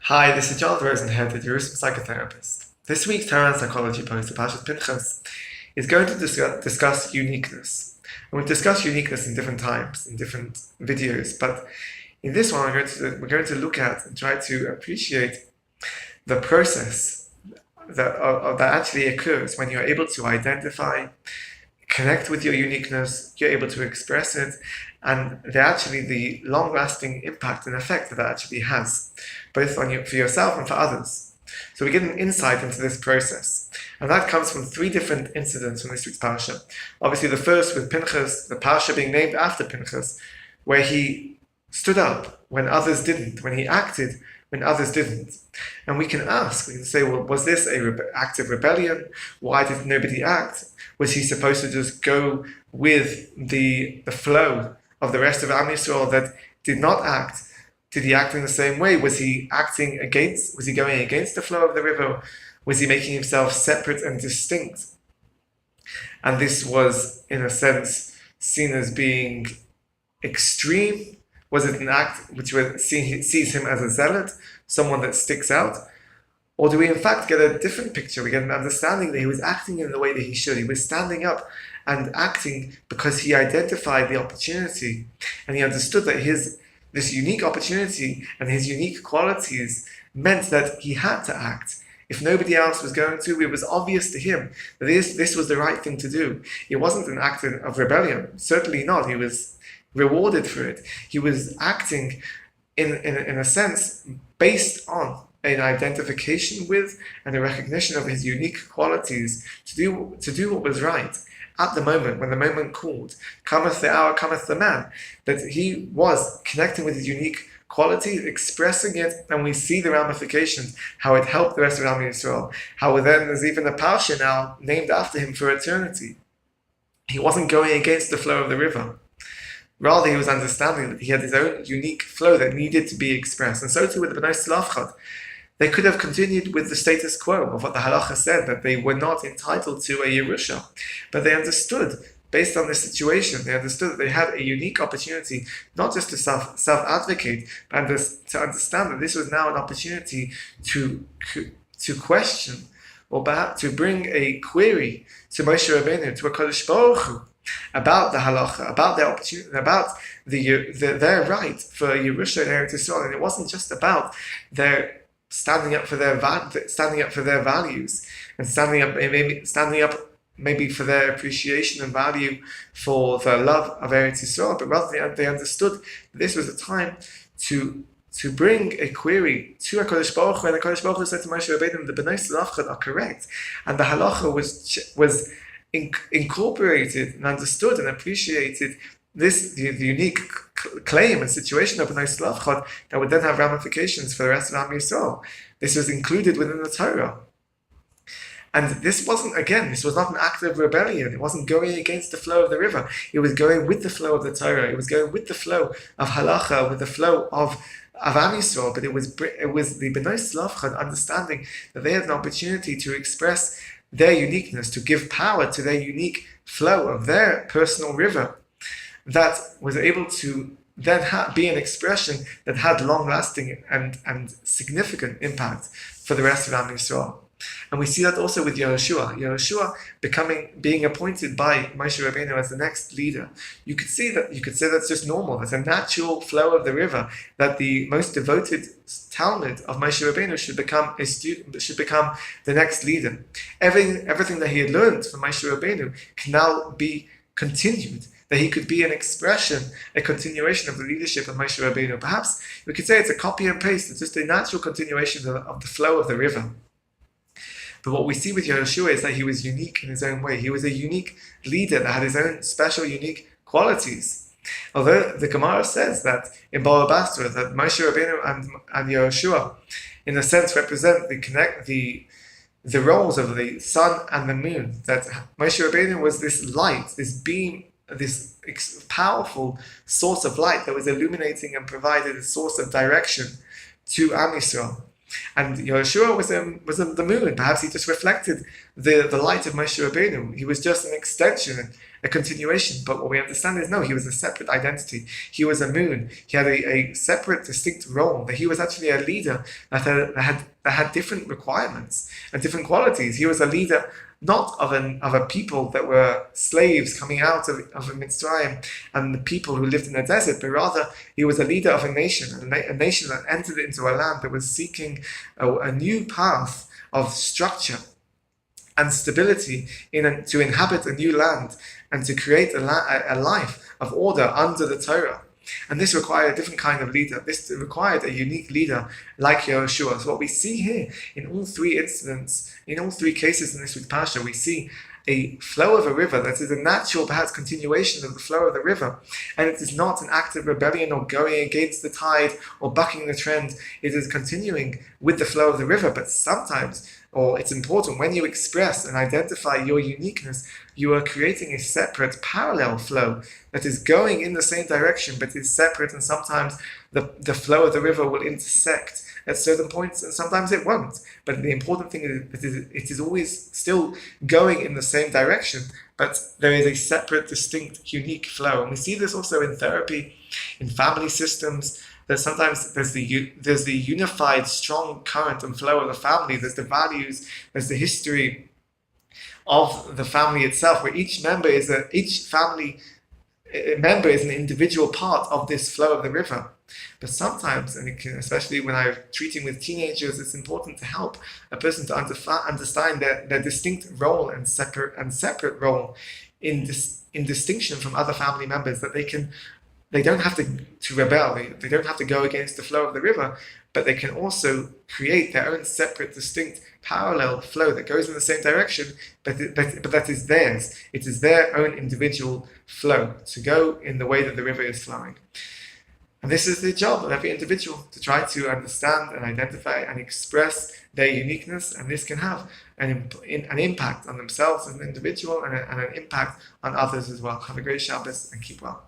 Hi, this is Jonathan Rosenhead, the Jerusalem psychotherapist. This week's Torah and Psychology post about Pinchos is going to discuss uniqueness. And we've discussed uniqueness in different times, in different videos, but in this one we're going to look at and try to appreciate the process that actually occurs when you're able to identify, connect with your uniqueness, you're able to express it, and the long-lasting impact and effect that actually has, both on you, for yourself and for others. So we get an insight into this process, and that comes from three different incidents from this week's parsha. Obviously, the first with Pinchos, the parsha being named after Pinchos, where he stood up when others didn't, when he acted when others didn't. And we can say, well, was this an act of rebellion? Why did nobody act? Was he supposed to just go with the flow of the rest of Am Yisrael that did not act? Did he act in the same way? Was he going against the flow of the river? Was he making himself separate and distinct? And this was, in a sense, seen as being extreme. Was it an act which sees him as a zealot, someone that sticks out? Or do we in fact get a different picture? We get an understanding that he was acting in the way that he should. He was standing up and acting because he identified the opportunity, and he understood that this unique opportunity and his unique qualities meant that he had to act. If nobody else was going to, it was obvious to him that this was the right thing to do. It wasn't an act of rebellion, certainly not. He was rewarded for it. He was acting in a sense based on an identification with and a recognition of his unique qualities to do what was right at the moment, when the moment called. Cometh the hour, cometh the man. That he was connecting with his unique qualities, expressing it, and we see the ramifications, how it helped the rest of Am Yisrael, how then there's even a parsha now named after him for eternity. He wasn't going against the flow of the river. Rather, he was understanding that he had his own unique flow that needed to be expressed. And so too with the Pinchos. They could have continued with the status quo of what the halacha said, that they were not entitled to a Yerusha. But they understood, based on this situation, they understood that they had a unique opportunity, not just to self-advocate, but to understand that this was now an opportunity to question, or perhaps to bring a query to Moshe Rabbeinu, to a Kodesh Baruch Hu, about the halacha, about their opportunity, about their right for Yerusha and Eretz Yisrael. And it wasn't just about their standing up for their values, and standing up maybe for their appreciation and value for the love of Eretz Yisrael, but rather they understood that this was a time to bring a query to HaKadosh Baruch Hu, and the HaKadosh Baruch Hu said to Moshe Rabbeinu, the Bnei Salafchad are correct, and the halacha was incorporated and understood and appreciated the unique claim and situation of Bnei Salafchad that would then have ramifications for the rest of Am Yisrael. This was included within the Torah. And this was not an act of rebellion. It wasn't going against the flow of the river. It was going with the flow of the Torah. It was going with the flow of halacha, with the flow of Am Yisrael. But it was the Bnei Salafchad understanding that they had an opportunity to express their uniqueness, to give power to their unique flow of their personal river, that was able to then be an expression that had long-lasting and significant impact for the rest of Am Yisrael. And we see that also with Yehoshua. Yehoshua being appointed by Moshe Rabbeinu as the next leader. You could say that's just normal. That's a natural flow of the river, that the most devoted Talmud of Moshe Rabbeinu should become the next leader. Everything that he had learned from Moshe Rabbeinu can now be continued. That he could be an expression, a continuation of the leadership of Moshe Rabbeinu. Perhaps we could say it's a copy and paste. It's just a natural continuation of the flow of the river. But what we see with Yehoshua is that he was unique in his own way. He was a unique leader that had his own special, unique qualities. Although the Gemara says that in Baba Basra, that Moshe Rabbeinu and Yehoshua, in a sense, represent the roles of the sun and the moon. That Moshe Rabbeinu was this light, this beam, this powerful source of light that was illuminating and provided a source of direction to Am Yisrael. And Yehoshua was the moon. Perhaps he just reflected the light of Moshe Rabbeinu. He was just an extension, a continuation. But what we understand is no, he was a separate identity. He was a moon. He had a separate, distinct role. That he was actually a leader that had different requirements and different qualities. He was a leader not of a people that were slaves coming out of Mitzrayim and the people who lived in the desert, but rather he was a leader of a nation that entered into a land that was seeking a new path of structure and stability to inhabit a new land and to create a life of order under the Torah. And this required a different kind of leader. This required a unique leader like Yehoshua. So what we see here in all three incidents, in all three cases in this week's Parsha, we see a flow of a river that is a natural, perhaps, continuation of the flow of the river. And it is not an act of rebellion or going against the tide or bucking the trend. It is continuing with the flow of the river. But sometimes, or it's important, when you express and identify your uniqueness, you are creating a separate parallel flow that is going in the same direction, but is separate, and sometimes the flow of the river will intersect at certain points, and sometimes it won't. But the important thing is that it is always still going in the same direction, but there is a separate, distinct, unique flow. And we see this also in therapy, in family systems, that sometimes there's the unified, strong current and flow of the family. There's the values, there's the history of the family itself, where each family member is an individual part of this flow of the river. But sometimes, and especially when I'm treating with teenagers, it's important to help a person to understand their distinct role and separate role in distinction from other family members, that they don't have to rebel, they don't have to go against the flow of the river, but they can also create their own separate, distinct, parallel flow that goes in the same direction, but that is theirs. It is their own individual flow to go in the way that the river is flowing. And this is the job of every individual, to try to understand and identify and express their uniqueness, and this can have an impact on themselves as an individual and an impact on others as well. Have a great Shabbos and keep well.